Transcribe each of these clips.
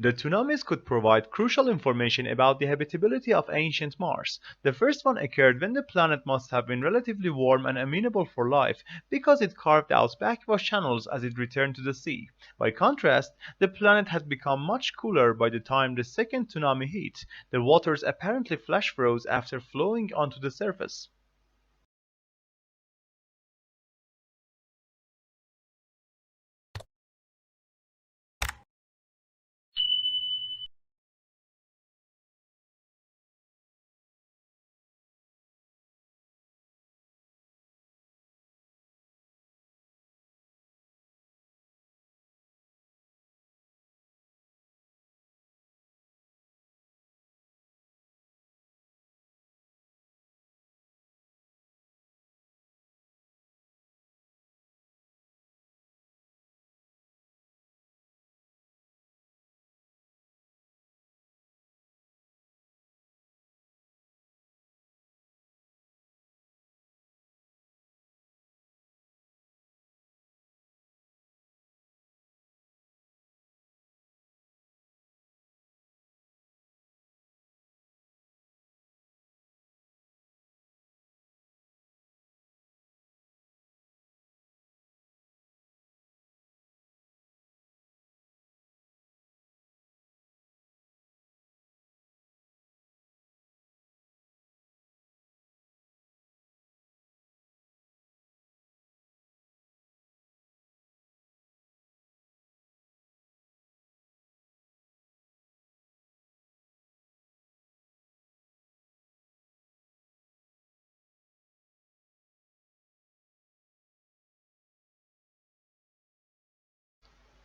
The tsunamis could provide crucial information about the habitability of ancient Mars. The first one occurred when the planet must have been relatively warm and amenable for life because it carved out backwash channels as it returned to the sea. By contrast, the planet had become much cooler by the time the second tsunami hit. The waters apparently flash froze after flowing onto the surface.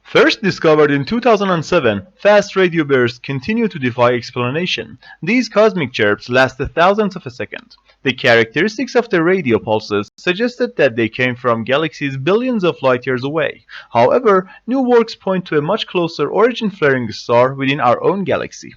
First discovered in 2007, fast radio bursts continue to defy explanation. These cosmic chirps lasted thousands of a second. The characteristics of the radio pulses suggested that they came from galaxies billions of light years away. However, new works point to a much closer origin flaring star within our own galaxy.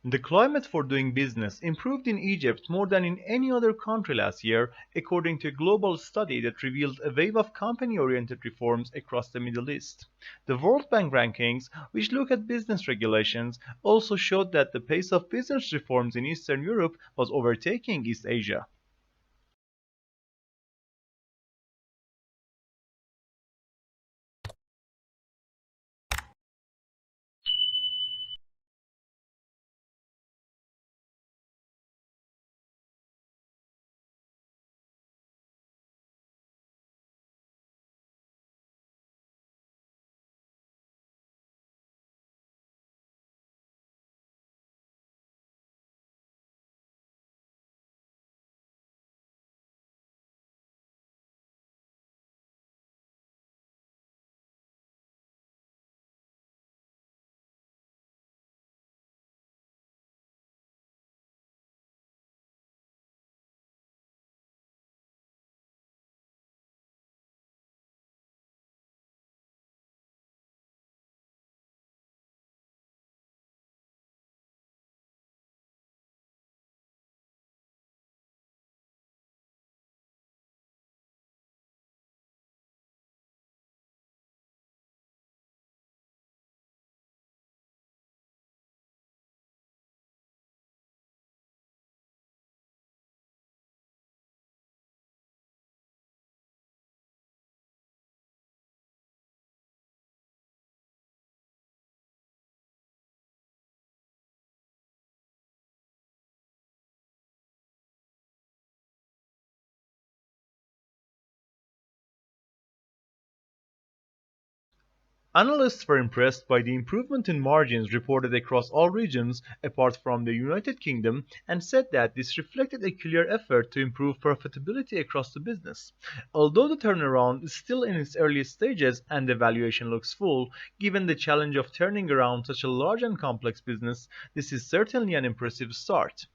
The climate for doing business improved in Egypt more than in any other country last year, according to a global study that revealed a wave of company-oriented reforms across the Middle East. The World Bank rankings, which look at business regulations, also showed that the pace of business reforms in Eastern Europe was overtaking East Asia. Analysts were impressed by the improvement in margins reported across all regions apart from the United Kingdom and said that this reflected a clear effort to improve profitability across the business. Although the turnaround is still in its early stages and the valuation looks full, given the challenge of turning around such a large and complex business, this is certainly an impressive start.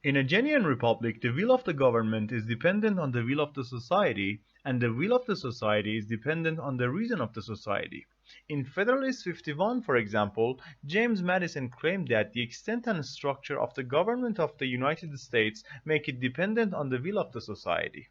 In a genuine republic, the will of the government is dependent on the will of the society, and the will of the society is dependent on the reason of the society. In Federalist 51, for example, James Madison claimed that the extent and structure of the government of the United States make it dependent on the will of the society.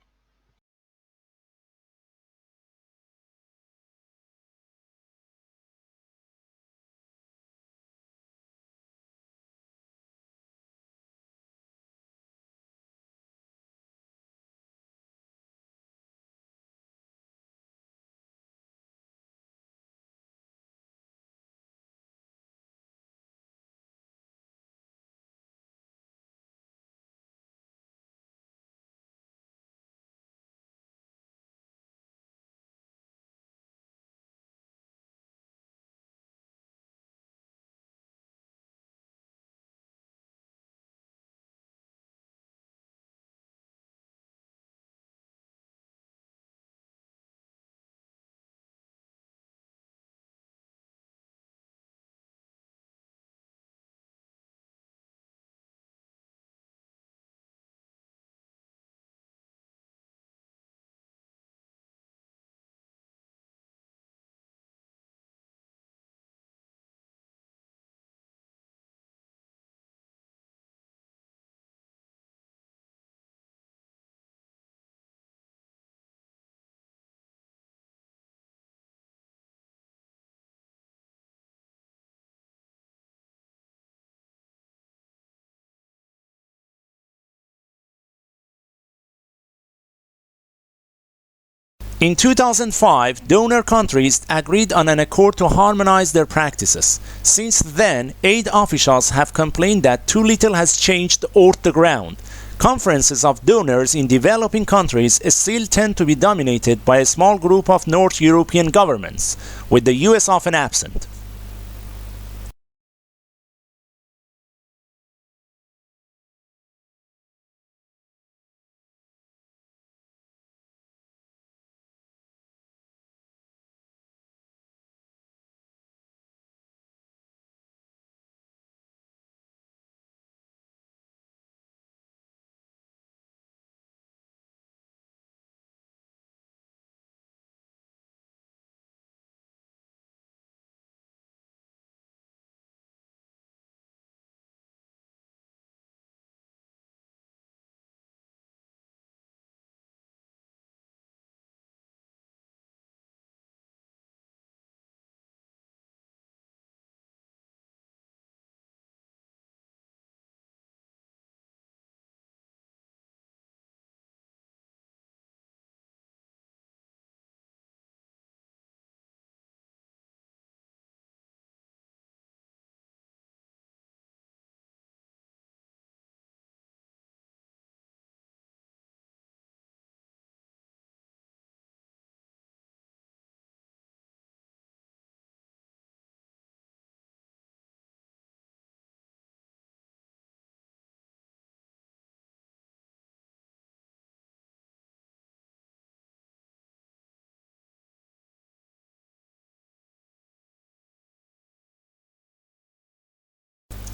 In 2005, donor countries agreed on an accord to harmonize their practices. Since then, aid officials have complained that too little has changed off the ground. Conferences of donors in developing countries still tend to be dominated by a small group of North European governments, with the US often absent.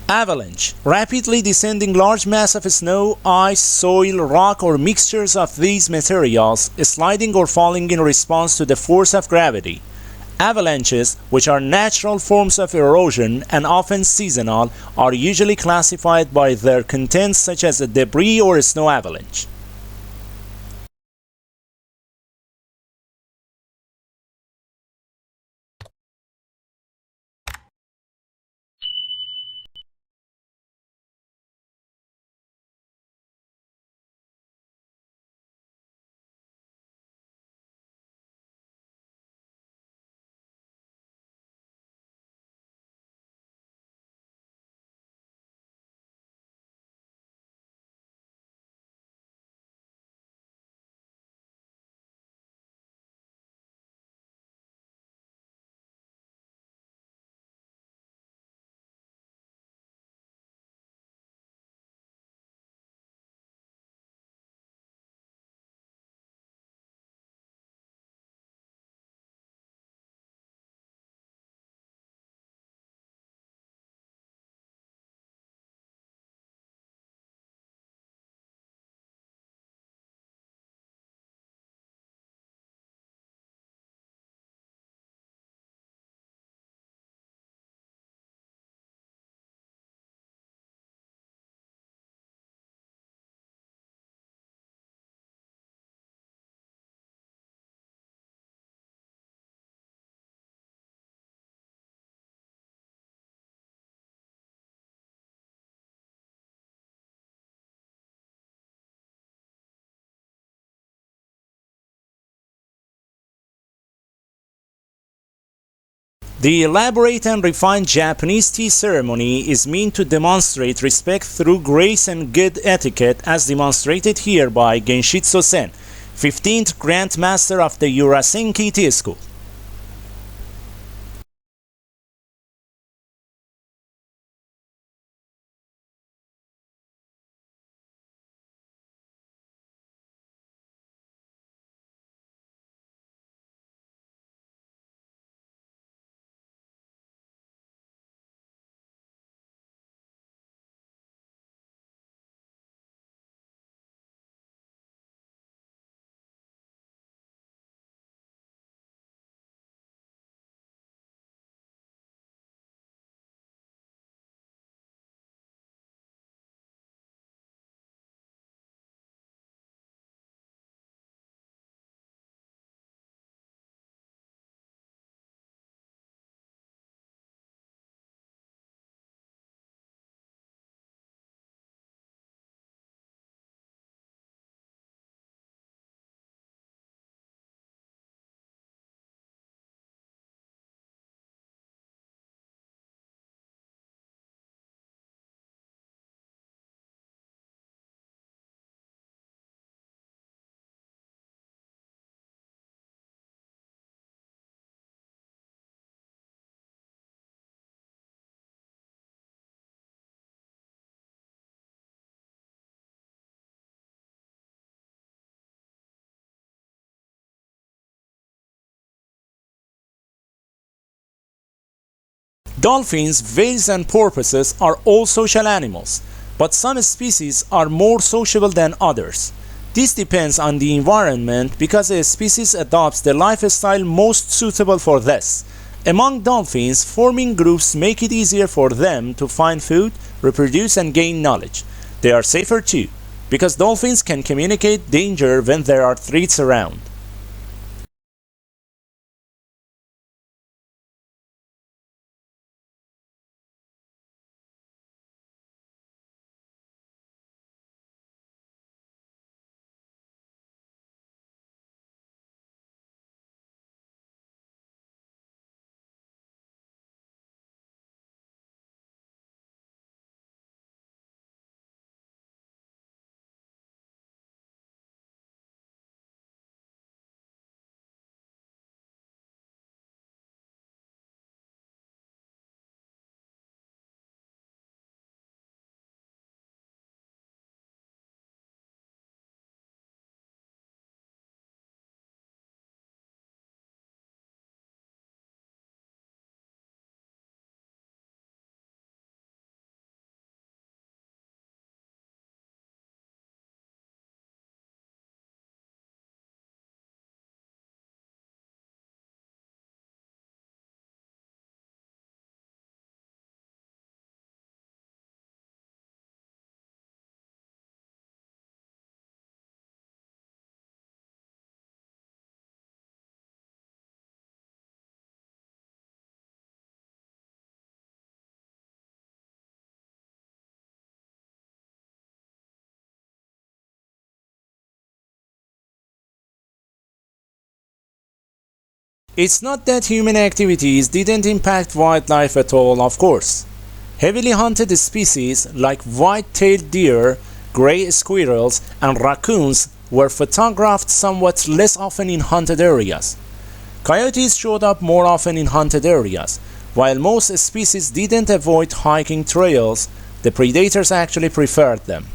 Avalanche. Rapidly descending large mass of snow, ice, soil, rock, or mixtures of these materials, sliding or falling in response to the force of gravity. Avalanches, which are natural forms of erosion and often seasonal, are usually classified by their contents such as a debris or a snow avalanche. The elaborate and refined Japanese tea ceremony is meant to demonstrate respect through grace and good etiquette as demonstrated here by Genshitsu Sen, 15th Grand Master of the Urasenki Tea School. Dolphins, whales, and porpoises are all social animals, but some species are more sociable than others. This depends on the environment because a species adopts the lifestyle most suitable for this. Among dolphins, forming groups make it easier for them to find food, reproduce, and gain knowledge. They are safer too, because dolphins can communicate danger when there are threats around. It's not that human activities didn't impact wildlife at all, of course. Heavily hunted species like white-tailed deer, gray squirrels, and raccoons were photographed somewhat less often in hunted areas. Coyotes showed up more often in hunted areas. While most species didn't avoid hiking trails, the predators actually preferred them.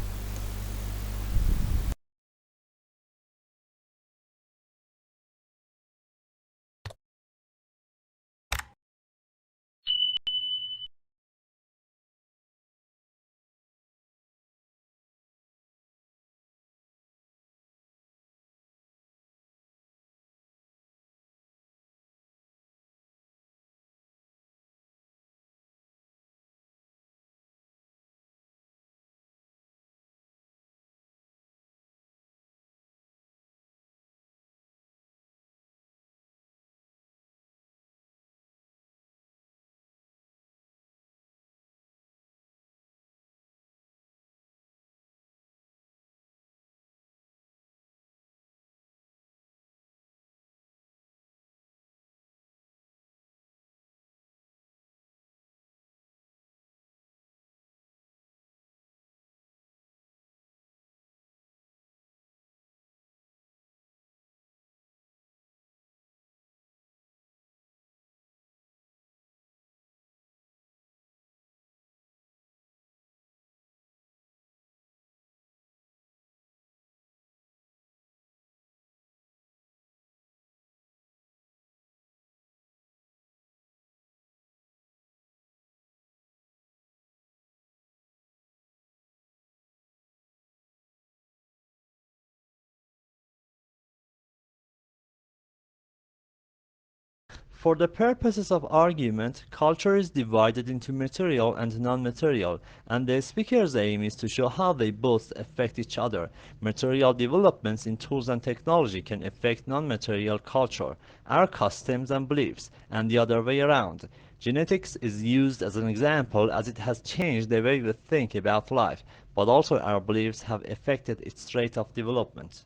For the purposes of argument, culture is divided into material and non-material, and the speaker's aim is to show how they both affect each other. Material developments in tools and technology can affect non-material culture, our customs and beliefs, and the other way around. Genetics is used as an example as it has changed the way we think about life, but also our beliefs have affected its rate of development.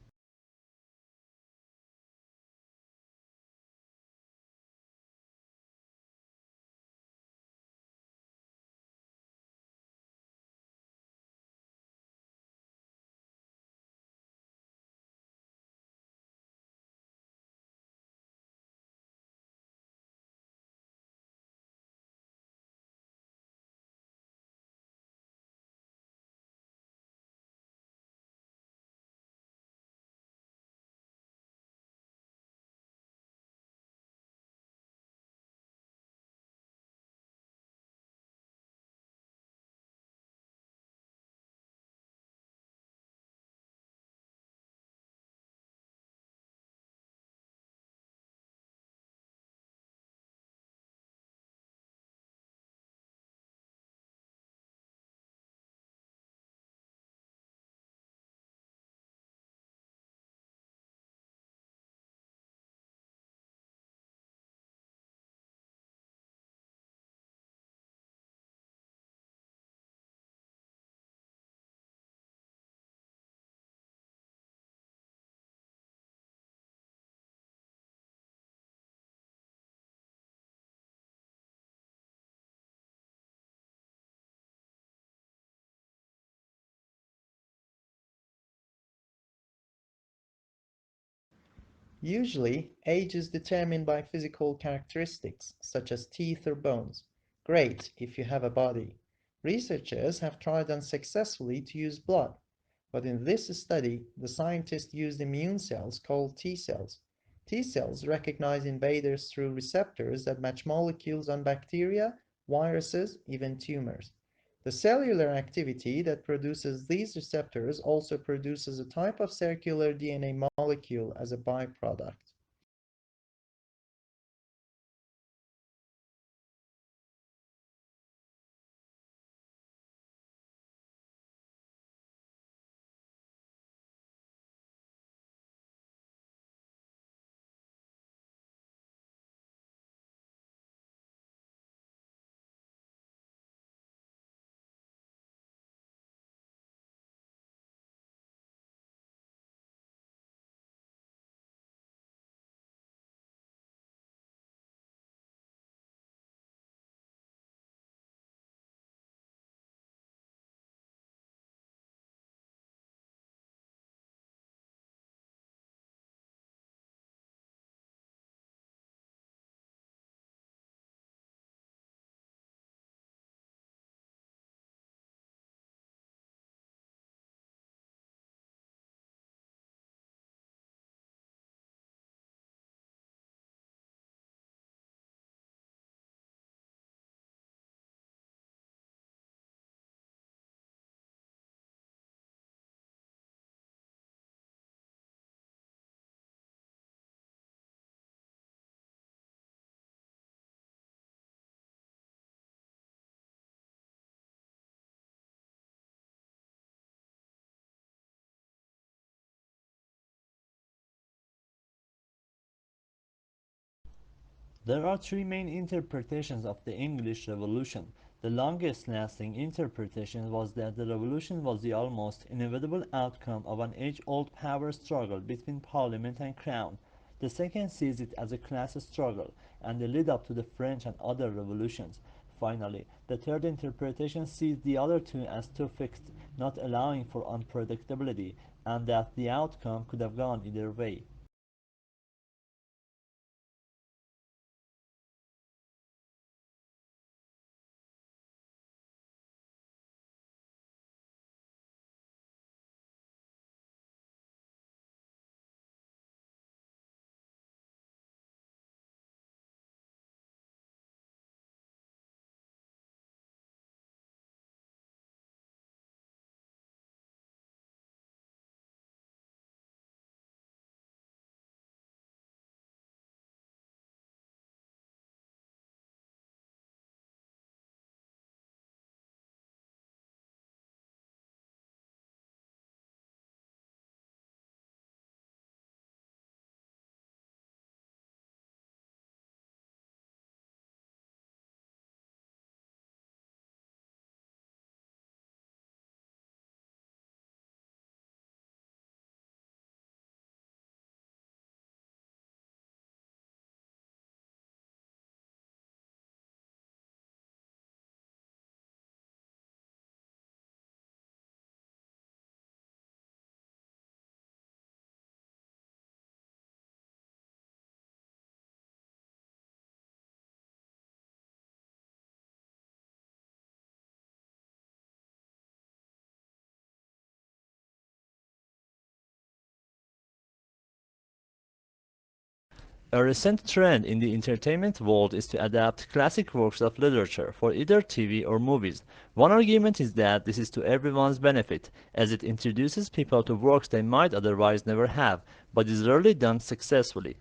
Usually, age is determined by physical characteristics, such as teeth or bones. Great if you have a body. Researchers have tried unsuccessfully to use blood, but in this study, the scientists used immune cells called T cells. T cells recognize invaders through receptors that match molecules on bacteria, viruses, even tumors. The cellular activity that produces these receptors also produces a type of circular DNA molecule as a byproduct. There are three main interpretations of the English Revolution. The longest lasting interpretation was that the revolution was the almost inevitable outcome of an age-old power struggle between parliament and crown. The second sees it as a class struggle and the lead up to the French and other revolutions. Finally, the third interpretation sees the other two as too fixed, not allowing for unpredictability, and that the outcome could have gone either way. A recent trend in the entertainment world is to adapt classic works of literature for either TV or movies. One argument is that this is to everyone's benefit, as it introduces people to works they might otherwise never have, but is rarely done successfully.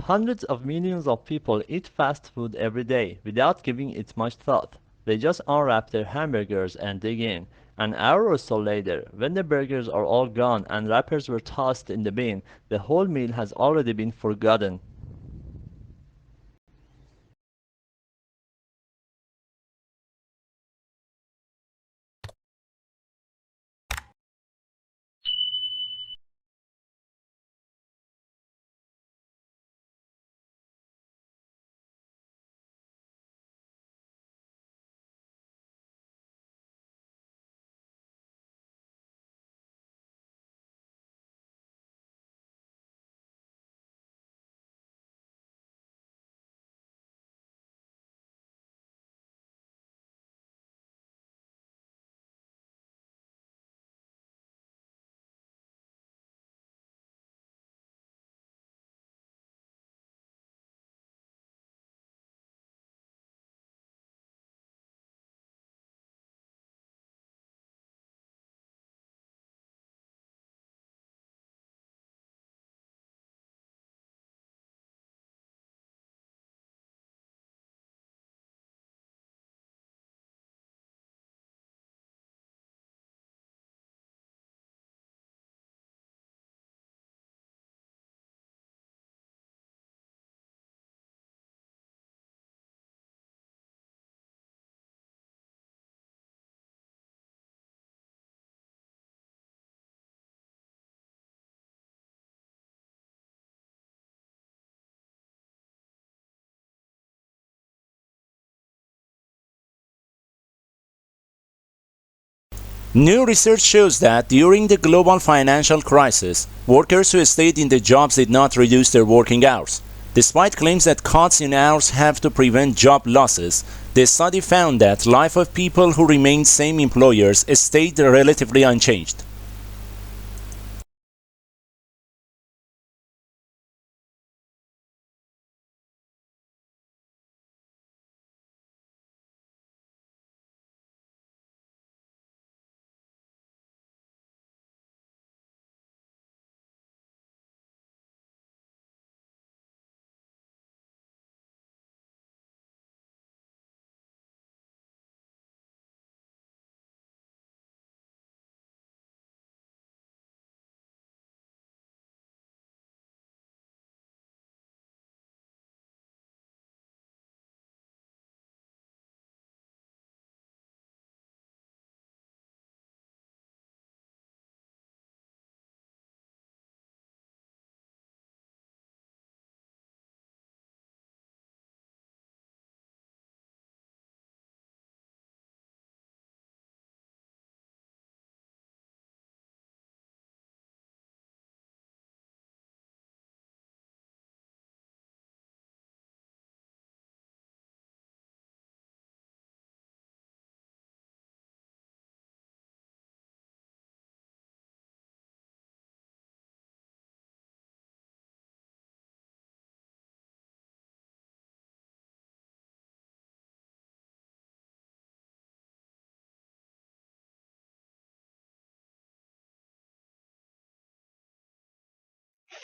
Hundreds of millions of people eat fast food every day without giving it much thought. They just unwrap their hamburgers and dig in. An hour or so later, when the burgers are all gone and wrappers were tossed in the bin, the whole meal has already been forgotten. New research shows that during the global financial crisis, workers who stayed in the jobs did not reduce their working hours. Despite claims that cuts in hours have to prevent job losses, the study found that life of people who remained same employers stayed relatively unchanged.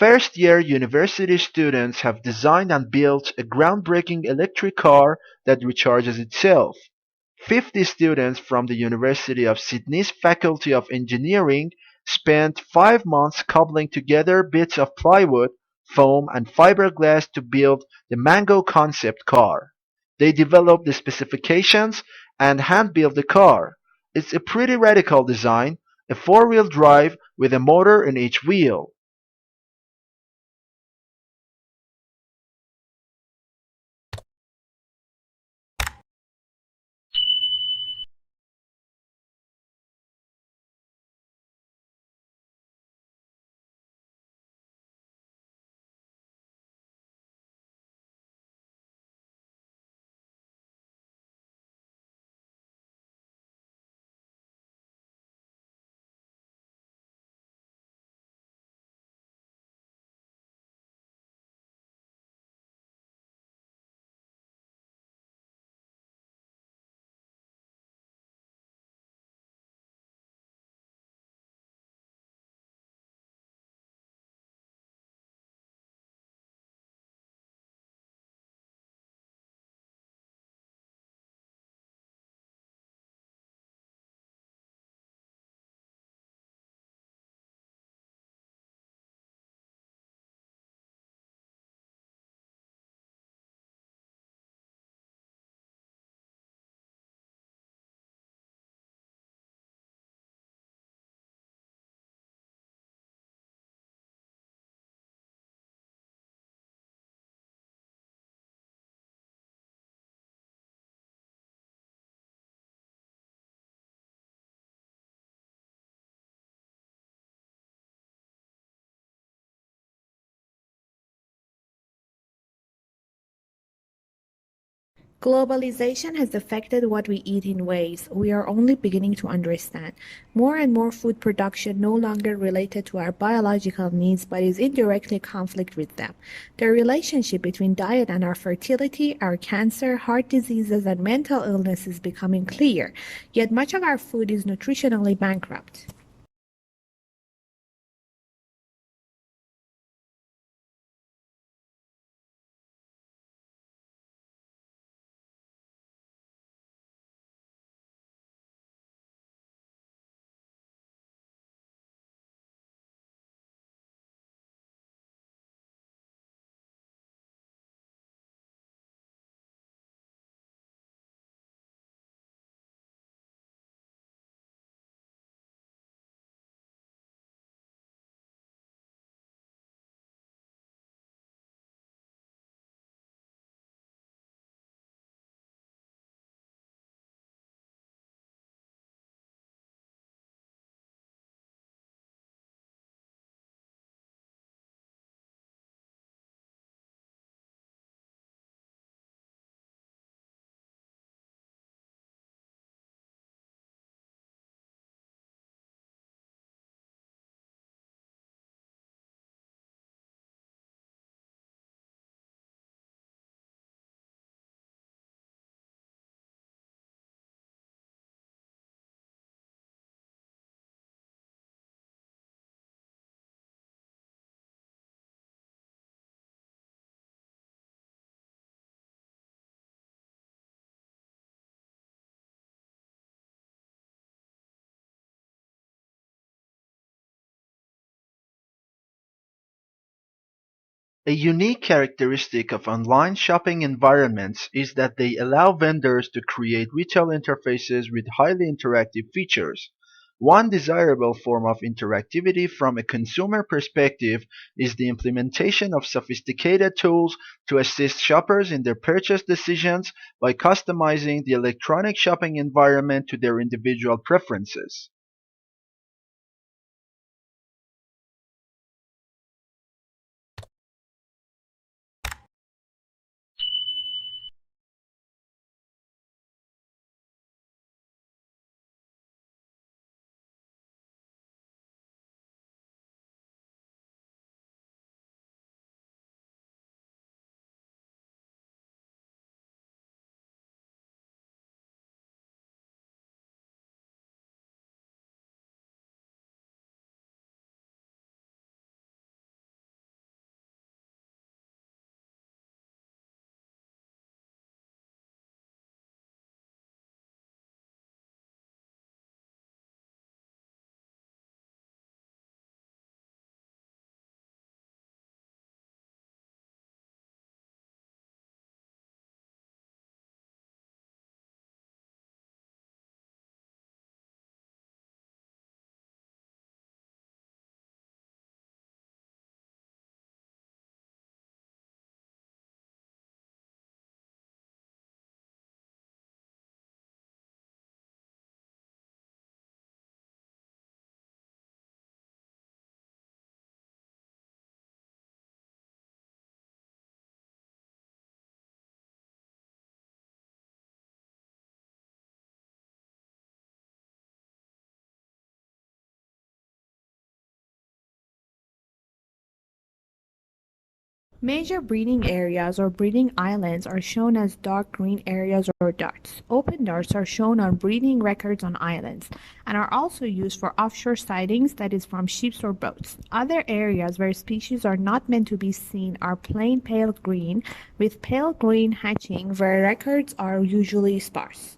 First-year university students have designed and built a groundbreaking electric car that recharges itself. 50 students from the University of Sydney's Faculty of Engineering spent 5 months cobbling together bits of plywood, foam, and fiberglass to build the Mango concept car. They developed the specifications and hand-built the car. It's a pretty radical design, a four-wheel drive with a motor in each wheel. Globalization has affected what we eat in ways we are only beginning to understand. More and more food production no longer related to our biological needs but is indirectly conflict with them. The relationship between diet and our fertility, our cancer, heart diseases, and mental illness is becoming clear, yet much of our food is nutritionally bankrupt. A unique characteristic of online shopping environments is that they allow vendors to create retail interfaces with highly interactive features. One desirable form of interactivity from a consumer perspective is the implementation of sophisticated tools to assist shoppers in their purchase decisions by customizing the electronic shopping environment to their individual preferences. Major breeding areas or breeding islands are shown as dark green areas or dots. Open dots are shown on breeding records on islands and are also used for offshore sightings, that is, from ships or boats. Other areas where species are not meant to be seen are plain pale green, with pale green hatching where records are usually sparse.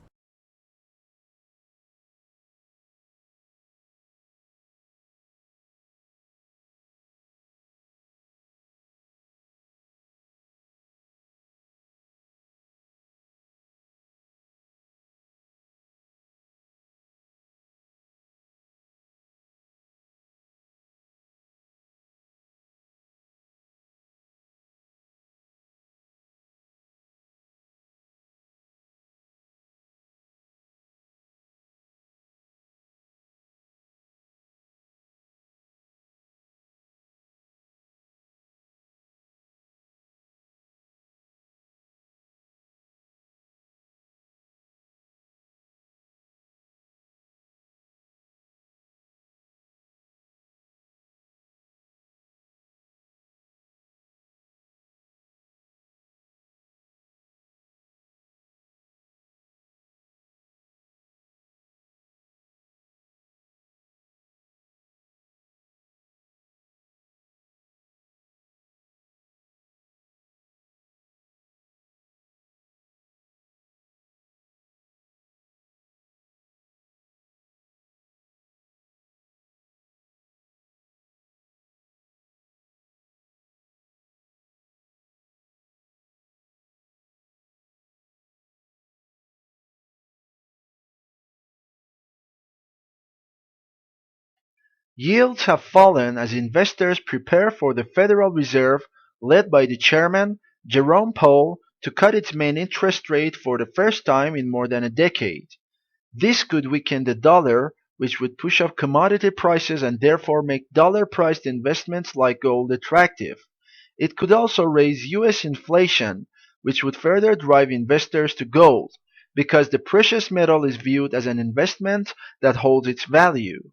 Yields have fallen as investors prepare for the Federal Reserve, led by the chairman, Jerome Powell, to cut its main interest rate for the first time in more than a decade. This could weaken the dollar, which would push up commodity prices and therefore make dollar-priced investments like gold attractive. It could also raise US inflation, which would further drive investors to gold, because the precious metal is viewed as an investment that holds its value.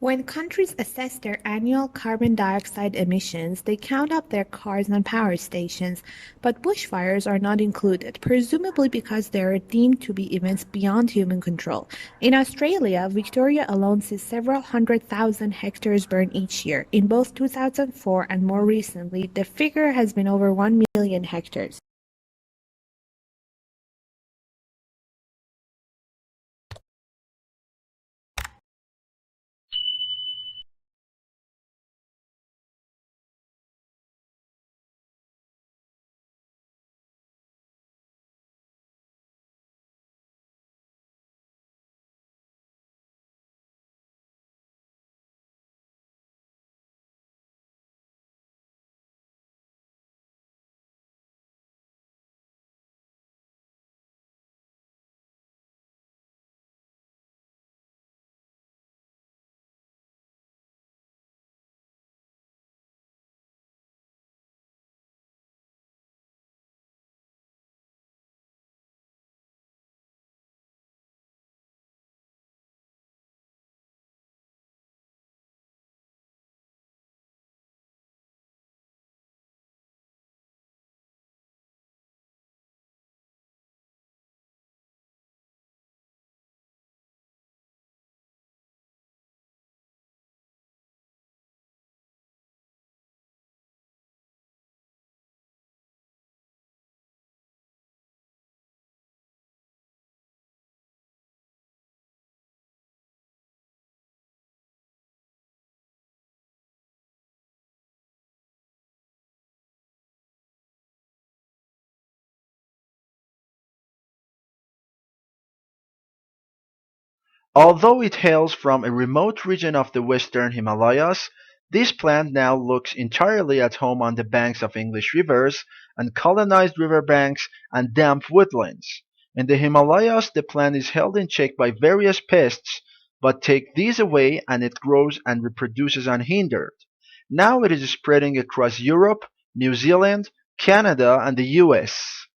When countries assess their annual carbon dioxide emissions, they count up their cars and power stations, but bushfires are not included, presumably because they are deemed to be events beyond human control. In Australia, Victoria alone sees several 100,000 hectares burned each year. In both 2004 and more recently, the figure has been over 1 million hectares. Although it hails from a remote region of the western Himalayas, this plant now looks entirely at home on the banks of English rivers and colonized riverbanks and damp woodlands. In the Himalayas, the plant is held in check by various pests, but take these away and it grows and reproduces unhindered. Now it is spreading across Europe, New Zealand, Canada, and the US.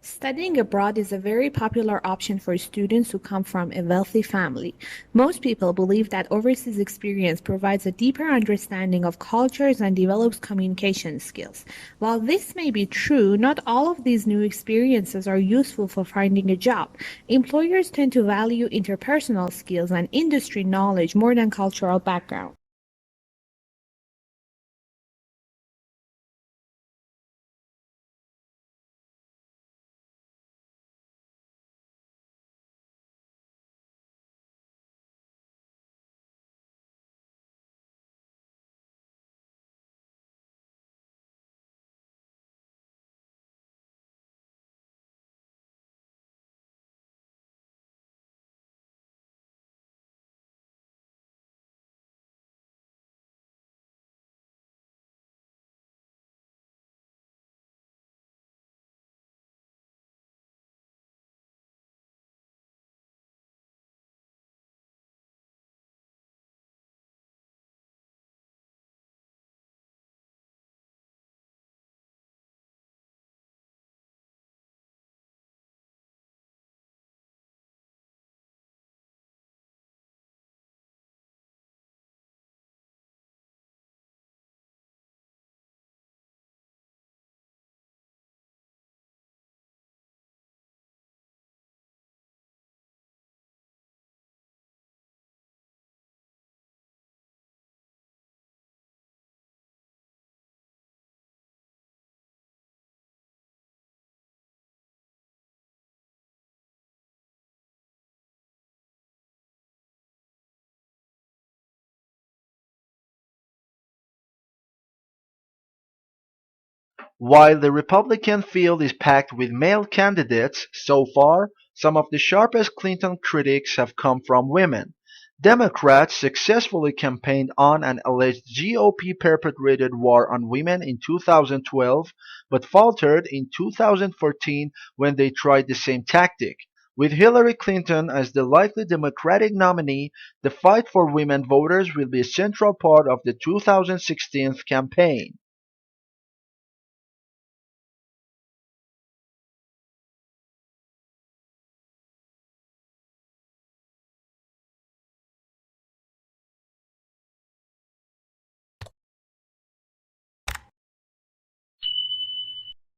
Studying abroad is a very popular option for students who come from a wealthy family. Most people believe that overseas experience provides a deeper understanding of cultures and develops communication skills. While this may be true, not all of these new experiences are useful for finding a job. Employers tend to value interpersonal skills and industry knowledge more than cultural background. While the Republican field is packed with male candidates, so far, some of the sharpest Clinton critics have come from women. Democrats successfully campaigned on an alleged GOP perpetrated war on women in 2012, but faltered in 2014 when they tried the same tactic. With Hillary Clinton as the likely Democratic nominee, the fight for women voters will be a central part of the 2016 campaign.